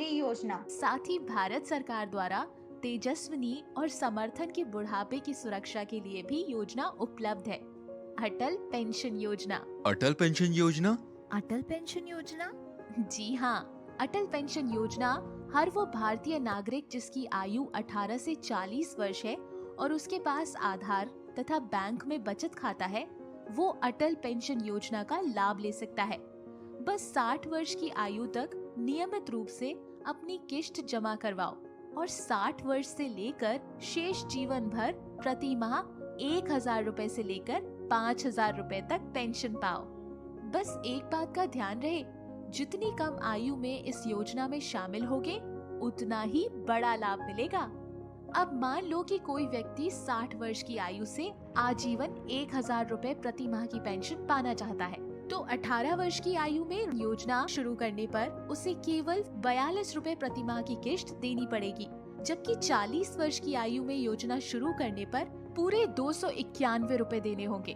प्रधानमंत्री योजना। साथ ही भारत सरकार द्वारा तेजस्विनी और समर्थन के बुढ़ापे की सुरक्षा के लिए भी योजना उपलब्ध है। अटल पेंशन योजना। अटल पेंशन योजना? अटल पेंशन योजना? जी हाँ, अटल पेंशन योजना हर वो भारतीय नागरिक जिसकी आयु 18 से 40 वर्ष है और उसके पास आधार तथा बैंक में बचत खाता है, वो अटल पेंशन योजना का लाभ ले सकता है। बस 60 वर्ष की आयु तक नियमित रूप से अपनी किश्त जमा करवाओ और 60 वर्ष से लेकर शेष जीवन भर प्रति माह 1,000 रुपए से लेकर 5,000 रुपए तक पेंशन पाओ। बस एक बात का ध्यान रहे, जितनी कम आयु में इस योजना में शामिल होगे उतना ही बड़ा लाभ मिलेगा। अब मान लो कि कोई व्यक्ति 60 वर्ष की आयु से आजीवन 1,000 रुपए प्रति माह की पेंशन पाना चाहता है, तो 18 वर्ष की आयु में योजना शुरू करने पर उसे केवल 42 रुपए प्रति माह की किश्त देनी पड़ेगी, जबकि 40 वर्ष की आयु में योजना शुरू करने पर पूरे 291 रुपए देने होंगे।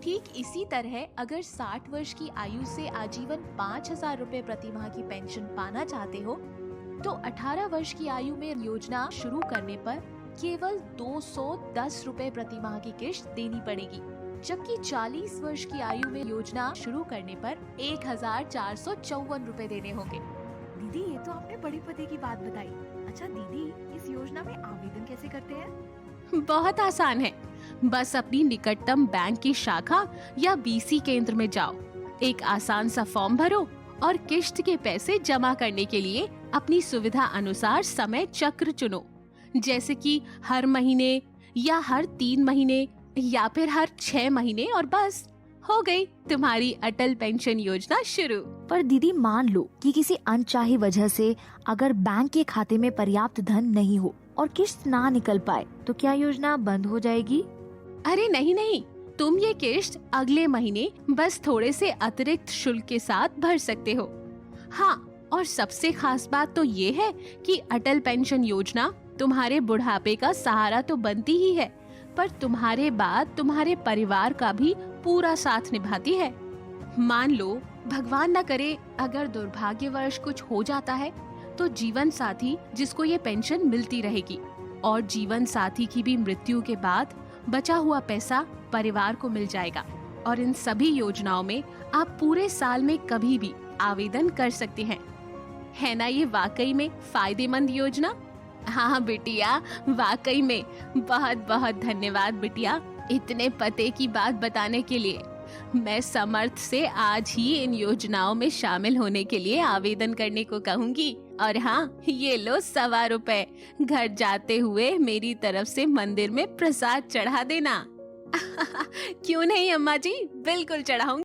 ठीक इसी तरह अगर 60 वर्ष की आयु से आजीवन 5,000 रुपए प्रति माह की पेंशन पाना चाहते हो, तो 18 वर्ष की आयु में योजना शुरू करने पर केवल 210 रुपए प्रति माह की किश्त देनी पड़ेगी, जबकि 40 वर्ष की आयु में योजना शुरू करने पर 1,454 रुपए देने होंगे। दीदी, ये तो आपने बड़े पते की बात बताई। अच्छा दीदी, इस योजना में आवेदन कैसे करते हैं? बहुत आसान है, बस अपनी निकटतम बैंक की शाखा या बीसी केंद्र में जाओ, एक आसान सा फॉर्म भरो और किश्त के पैसे जमा करने के लिए अपनी सुविधा अनुसार समय चक्र चुनो, जैसे कि हर महीने या हर 3 महीने या फिर हर 6 महीने, और बस हो गई तुम्हारी अटल पेंशन योजना शुरू। पर दीदी, मान लो कि किसी अनचाही वजह से अगर बैंक के खाते में पर्याप्त धन नहीं हो और किश्त ना निकल पाए, तो क्या योजना बंद हो जाएगी? अरे नहीं, तुम ये किश्त अगले महीने बस थोड़े से अतिरिक्त शुल्क के साथ भर सकते हो। हाँ, और सबसे खास बात तो ये है कि अटल पेंशन योजना तुम्हारे बुढ़ापे का सहारा तो बनती ही है, पर तुम्हारे बाद तुम्हारे परिवार का भी पूरा साथ निभाती है। मान लो भगवान न करे अगर दुर्भाग्यवश कुछ हो जाता है, तो जीवन साथी जिसको ये पेंशन मिलती रहेगी, और जीवन साथी की भी मृत्यु के बाद बचा हुआ पैसा परिवार को मिल जाएगा। और इन सभी योजनाओं में आप पूरे साल में कभी भी आवेदन कर सकते हैं। है ना ये वाकई में फायदेमंद योजना? हाँ बिटिया, वाकई में बहुत बहुत धन्यवाद बिटिया, इतने पते की बात बताने के लिए। मैं समर्थ से आज ही इन योजनाओं में शामिल होने के लिए आवेदन करने को कहूँगी। और हाँ, ये लो 125 रुपए, घर जाते हुए मेरी तरफ से मंदिर में प्रसाद चढ़ा देना। क्यों नहीं अम्मा जी, बिल्कुल चढ़ाऊंगी।